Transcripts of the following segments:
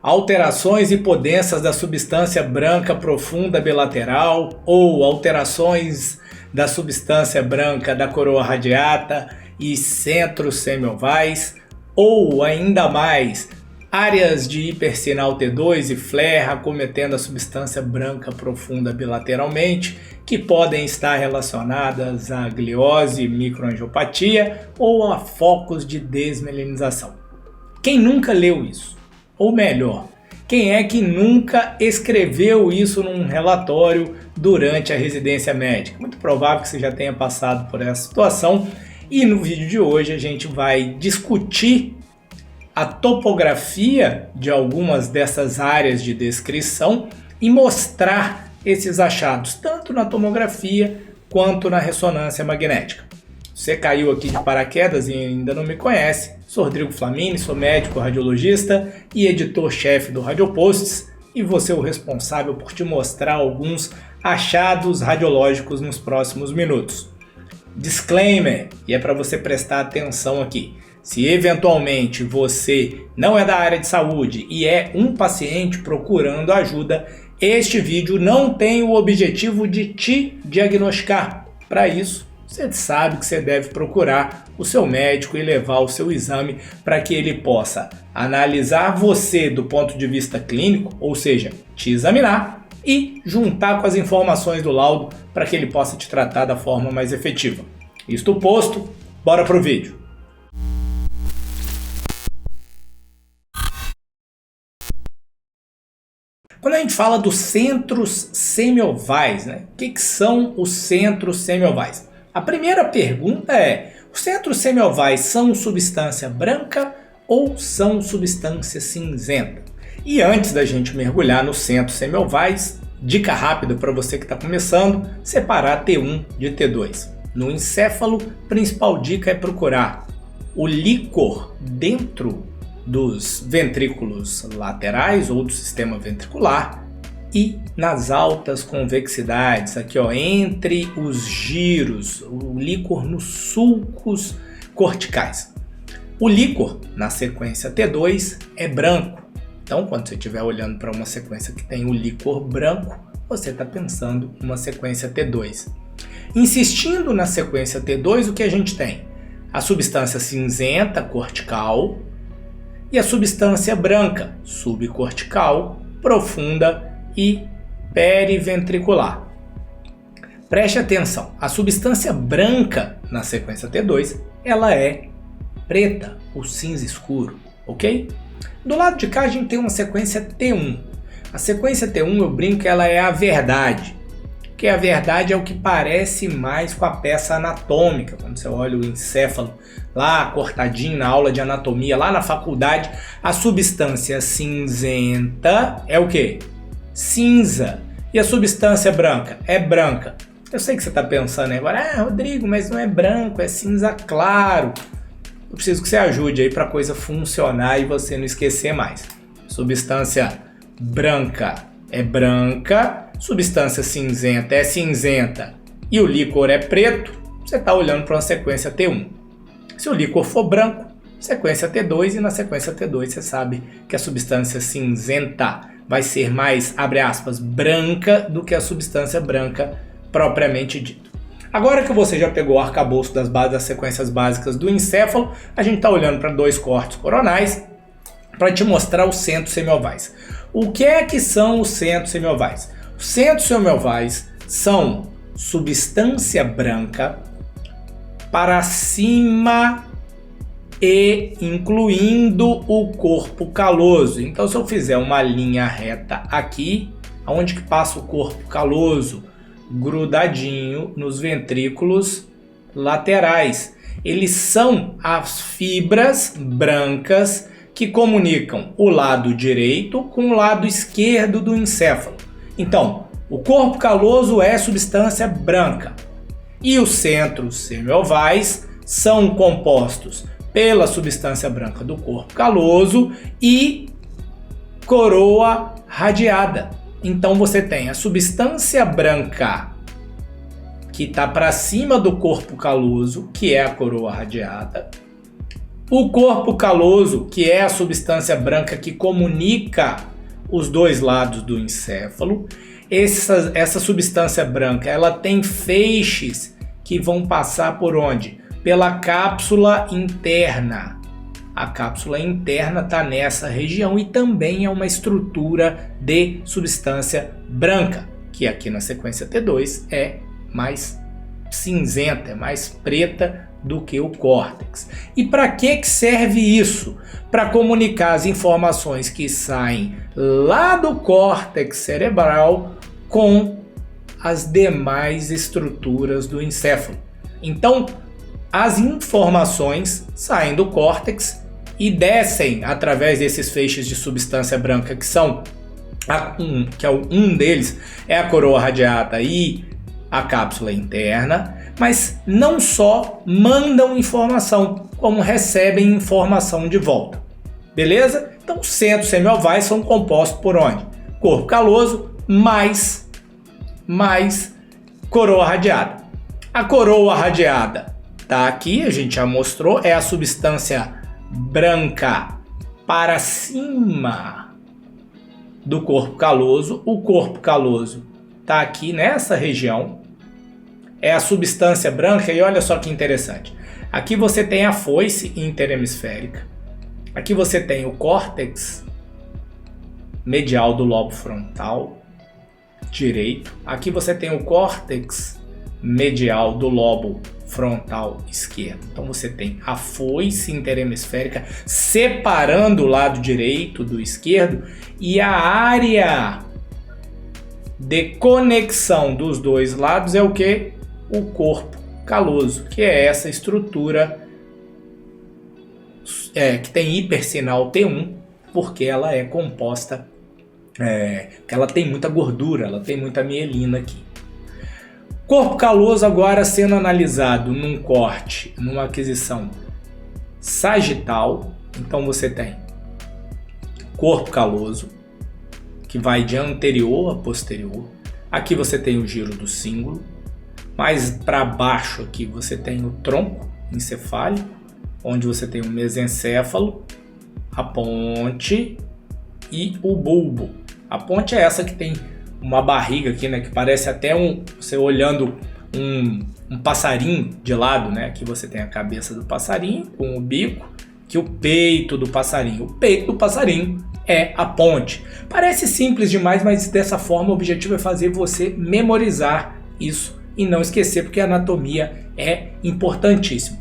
alterações hipodensas da substância branca profunda bilateral ou alterações da substância branca da coroa radiata e centros semiovais, ou ainda mais, áreas de hipersinal T2 e flare acometendo a substância branca profunda bilateralmente, que podem estar relacionadas à gliose, microangiopatia ou a focos de desmelinização. Quem nunca leu isso? Ou melhor, quem é que nunca escreveu isso num relatório durante a residência médica? Muito provável que você já tenha passado por essa situação, e no vídeo de hoje a gente vai discutir a topografia de algumas dessas áreas de descrição e mostrar esses achados tanto na tomografia quanto na ressonância magnética. Você caiu aqui de paraquedas e ainda não me conhece, sou Rodrigo Flamini, sou médico radiologista e editor-chefe do Radioposts, e vou ser o responsável por te mostrar alguns achados radiológicos nos próximos minutos. Disclaimer, e é para você prestar atenção aqui. Se eventualmente você não é da área de saúde e é um paciente procurando ajuda, este vídeo não tem o objetivo de te diagnosticar. Para isso, você sabe que você deve procurar o seu médico e levar o seu exame para que ele possa analisar você do ponto de vista clínico, ou seja, te examinar e juntar com as informações do laudo para que ele possa te tratar da forma mais efetiva. Isto posto, bora pro vídeo. Quando a gente fala dos centros semiovais, o que são os centros semiovais? A primeira pergunta é: os centros semiovais são substância branca ou são substância cinzenta? E antes da gente mergulhar nos centros semiovais, dica rápida para você que está começando: separar T1 de T2. No encéfalo, a principal dica é procurar o líquor dentro dos ventrículos laterais ou do sistema ventricular e nas altas convexidades, aqui entre os giros, o líquor nos sulcos corticais. O líquor na sequência T2 é branco, então quando você estiver olhando para uma sequência que tem o líquor branco, você está pensando uma sequência T2. Insistindo na sequência T2, o que a gente tem? A substância cinzenta cortical e a substância branca subcortical, profunda e periventricular. Preste atenção, a substância branca na sequência T2, ela é preta ou cinza escuro, ok? Do lado de cá a gente tem uma sequência T1. A sequência T1, eu brinco que ela é a verdade, porque a verdade é o que parece mais com a peça anatômica. Quando você olha o encéfalo lá cortadinho na aula de anatomia, lá na faculdade, a substância cinzenta é o quê? Cinza. E a substância branca? É branca. Eu sei que você está pensando agora, Rodrigo, mas não é branco, é cinza claro. Eu preciso que você ajude aí para a coisa funcionar e você não esquecer mais. Substância branca é branca, substância cinzenta é cinzenta e o líquor é preto, você está olhando para uma sequência T1. Se o líquor for branco, sequência T2, e na sequência T2 você sabe que a substância cinzenta vai ser mais, abre aspas, branca do que a substância branca propriamente dita. Agora que você já pegou o arcabouço das sequências básicas do encéfalo, a gente está olhando para dois cortes coronais para te mostrar os centros semiovais. O que é que são os centros semiovais? Os centros semiovais são substância branca para cima e incluindo o corpo caloso. Então, se eu fizer uma linha reta aqui, aonde que passa o corpo caloso? Grudadinho nos ventrículos laterais. Eles são as fibras brancas que comunicam o lado direito com o lado esquerdo do encéfalo. Então, o corpo caloso é substância branca e os centros semiovais são compostos pela substância branca do corpo caloso e coroa radiada. Então você tem a substância branca que está para cima do corpo caloso, que é a coroa radiada, O corpo caloso, que é a substância branca que comunica os dois lados do encéfalo, essa substância branca, ela tem feixes que vão passar por onde? Pela cápsula interna. A cápsula interna está nessa região e também é uma estrutura de substância branca, que aqui na sequência T2 é mais cinzenta, é mais preta do que o córtex. E para que serve isso? Para comunicar as informações que saem lá do córtex cerebral com as demais estruturas do encéfalo. Então, as informações saem do córtex e descem através desses feixes de substância branca que são um deles é a coroa radiata e a cápsula interna, mas não só mandam informação, como recebem informação de volta. Beleza? Então, os centros semiovais são compostos por onde? Corpo caloso mais coroa radiada. A coroa radiada tá aqui, a gente já mostrou, é a substância branca para cima do corpo caloso. O corpo caloso tá aqui nessa região, é a substância branca, e olha só que interessante. Aqui você tem a foice interhemisférica, aqui você tem o córtex medial do lobo frontal direito, aqui você tem o córtex medial do lobo frontal esquerdo. Então você tem a foice interhemisférica separando o lado direito do esquerdo e a área de conexão dos dois lados é o que? O corpo caloso, que é essa estrutura que tem hipersinal T1, porque ela é composta, ela tem muita gordura, ela tem muita mielina aqui. Corpo caloso agora sendo analisado num corte, numa aquisição sagital. Então você tem corpo caloso, que vai de anterior a posterior. Aqui você tem o giro do cíngulo. Mais para baixo aqui você tem o tronco encefálico, onde você tem o mesencéfalo, a ponte e o bulbo. A ponte é essa que tem uma barriga aqui, né, que parece até você olhando um passarinho de lado, né? Aqui você tem a cabeça do passarinho com o bico, que o peito do passarinho. O peito do passarinho é a ponte. Parece simples demais, mas dessa forma o objetivo é fazer você memorizar isso e não esquecer, porque a anatomia é importantíssima.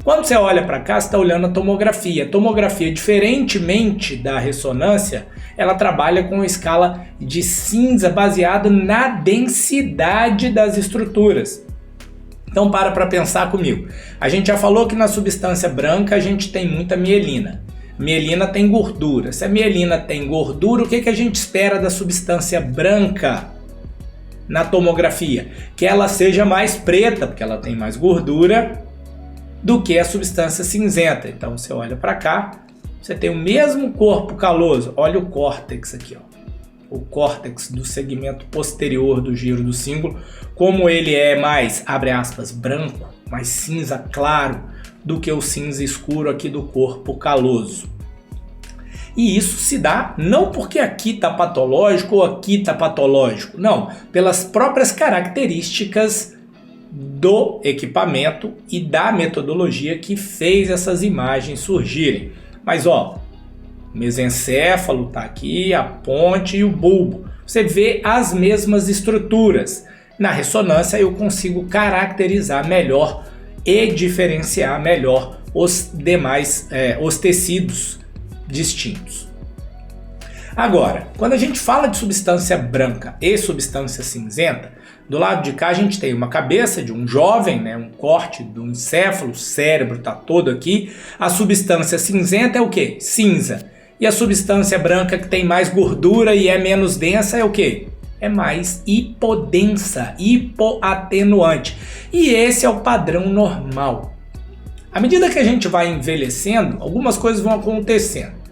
Quando você olha para cá, você está olhando a tomografia. A tomografia, diferentemente da ressonância, ela trabalha com uma escala de cinza baseado na densidade das estruturas. Então para pensar comigo. A gente já falou que na substância branca a gente tem muita mielina. Mielina tem gordura. Se a mielina tem gordura, o que a gente espera da substância branca na tomografia? Que ela seja mais preta, porque ela tem mais gordura do que a substância cinzenta. Então você olha para cá, você tem o mesmo corpo caloso. Olha o córtex aqui, ó. O córtex do segmento posterior do giro do cíngulo, como ele é mais, abre aspas, branco, mais cinza claro do que o cinza escuro aqui do corpo caloso. E isso se dá não porque aqui está patológico ou aqui está patológico, não, pelas próprias características do equipamento e da metodologia que fez essas imagens surgirem. Mas ó, o mesencéfalo está aqui, a ponte e o bulbo. Você vê as mesmas estruturas. Na ressonância eu consigo caracterizar melhor e diferenciar melhor os demais, os tecidos distintos. Agora, quando a gente fala de substância branca e substância cinzenta, do lado de cá a gente tem uma cabeça de um jovem, né, um corte do encéfalo, o cérebro está todo aqui. A substância cinzenta é o que? Cinza. E a substância branca que tem mais gordura e é menos densa é o que? É mais hipodensa, hipoatenuante. E esse é o padrão normal. À medida que a gente vai envelhecendo, algumas coisas vão acontecendo.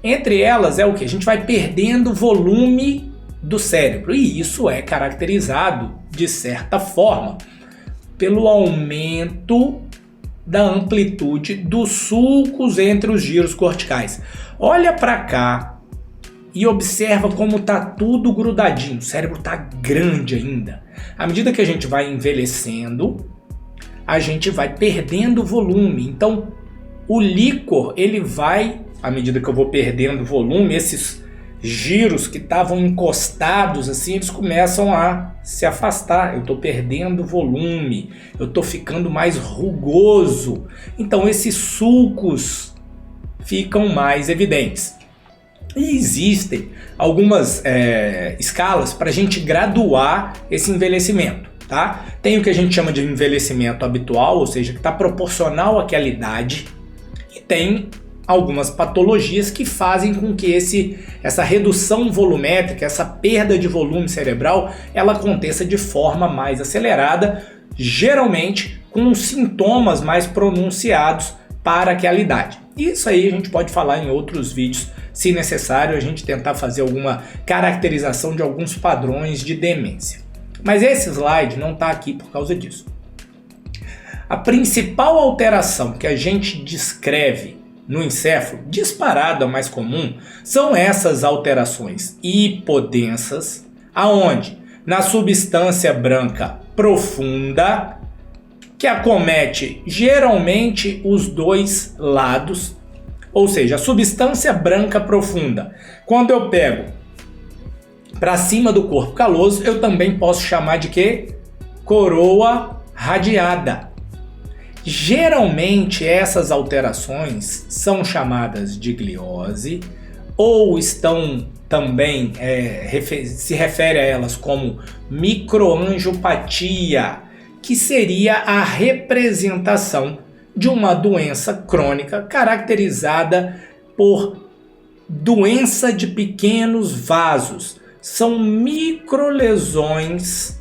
Entre elas é o que? A gente vai perdendo volume do cérebro. E isso é caracterizado, de certa forma, pelo aumento da amplitude dos sulcos entre os giros corticais. Olha para cá e observa como tá tudo grudadinho. O cérebro tá grande ainda. À medida que a gente vai envelhecendo, a gente vai perdendo volume. Então, o líquor, ele vai, à medida que eu vou perdendo volume, esses giros que estavam encostados assim, eles começam a se afastar. Eu estou perdendo volume, eu estou ficando mais rugoso. Então, esses sulcos ficam mais evidentes. E existem algumas escalas para a gente graduar esse envelhecimento. Tá? Tem o que a gente chama de envelhecimento habitual, ou seja, que está proporcional àquela idade, e tem algumas patologias que fazem com que essa redução volumétrica, essa perda de volume cerebral, ela aconteça de forma mais acelerada, geralmente com sintomas mais pronunciados para aquela idade. Isso aí a gente pode falar em outros vídeos, se necessário, a gente tentar fazer alguma caracterização de alguns padrões de demência. Mas esse slide não está aqui por causa disso. A principal alteração que a gente descreve no encéfalo, disparado a mais comum, são essas alterações hipodensas, aonde na substância branca profunda, que acomete geralmente os dois lados, ou seja, a substância branca profunda. Quando eu pego para cima do corpo caloso, eu também posso chamar de quê? Coroa radiada. Geralmente essas alterações são chamadas de gliose ou estão também se refere a elas como microangiopatia, que seria a representação de uma doença crônica caracterizada por doença de pequenos vasos. São microlesões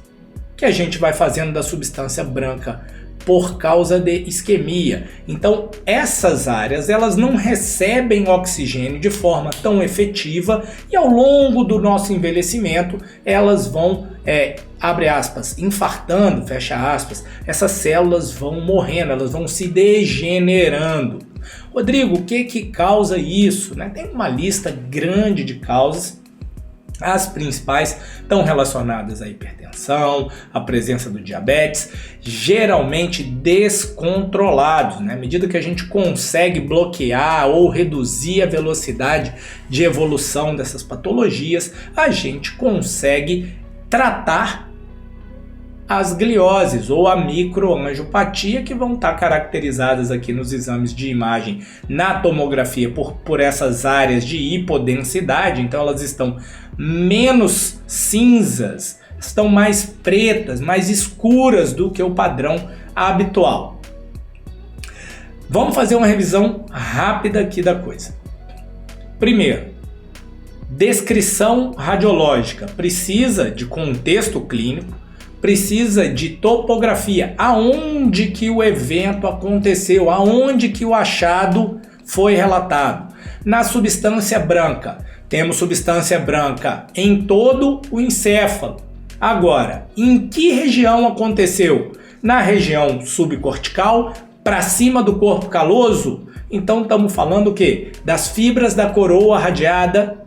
que a gente vai fazendo da substância branca por causa de isquemia. Então, essas áreas elas não recebem oxigênio de forma tão efetiva e ao longo do nosso envelhecimento elas vão, abre aspas, infartando, fecha aspas, essas células vão morrendo, elas vão se degenerando. Rodrigo, o que causa isso? Tem uma lista grande de causas. As principais estão relacionadas à hipertensão, à presença do diabetes, geralmente descontrolados. À medida que a gente consegue bloquear ou reduzir a velocidade de evolução dessas patologias, a gente consegue tratar as glioses ou a microangiopatia, que vão estar caracterizadas aqui nos exames de imagem na tomografia por essas áreas de hipodensidade. Então elas estão menos cinzas, estão mais pretas, mais escuras do que o padrão habitual. Vamos fazer uma revisão rápida aqui da coisa. Primeiro, descrição radiológica precisa de contexto clínico, precisa de topografia, aonde que o evento aconteceu, aonde que o achado foi relatado. Na substância branca, temos substância branca em todo o encéfalo. Agora, em que região aconteceu? Na região subcortical, para cima do corpo caloso? Então estamos falando o quê? Das fibras da coroa radiada,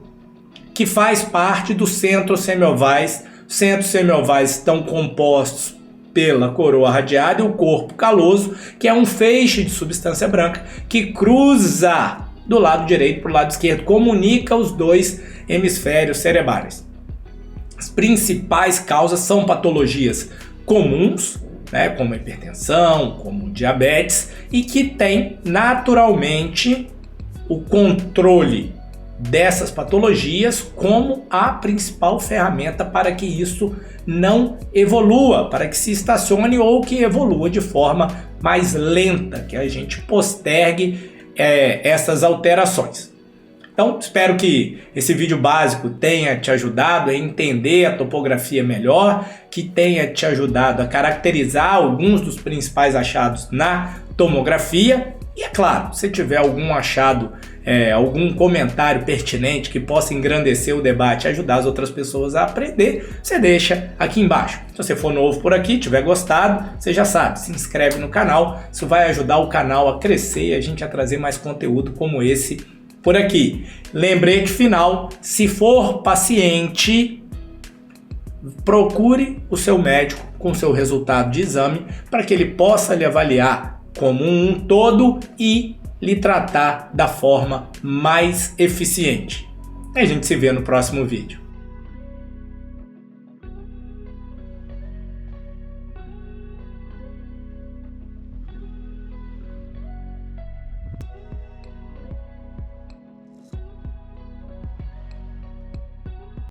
que faz parte do centro semiovais. Os centros semiovais estão compostos pela coroa radiada e o corpo caloso, que é um feixe de substância branca que cruza do lado direito para o lado esquerdo, comunica os dois hemisférios cerebrais. As principais causas são patologias comuns, como hipertensão, como diabetes, e que tem naturalmente o controle dessas patologias como a principal ferramenta para que isso não evolua, para que se estacione ou que evolua de forma mais lenta, que a gente postergue essas alterações. Então, espero que esse vídeo básico tenha te ajudado a entender a topografia melhor, que tenha te ajudado a caracterizar alguns dos principais achados na tomografia E é claro, se tiver algum achado, algum comentário pertinente que possa engrandecer o debate e ajudar as outras pessoas a aprender, você deixa aqui embaixo. Se você for novo por aqui, tiver gostado, você já sabe, se inscreve no canal, isso vai ajudar o canal a crescer e a gente a trazer mais conteúdo como esse por aqui. Lembrete final, se for paciente, procure o seu médico com seu resultado de exame para que ele possa lhe avaliar como um todo e lhe tratar da forma mais eficiente. A gente se vê no próximo vídeo.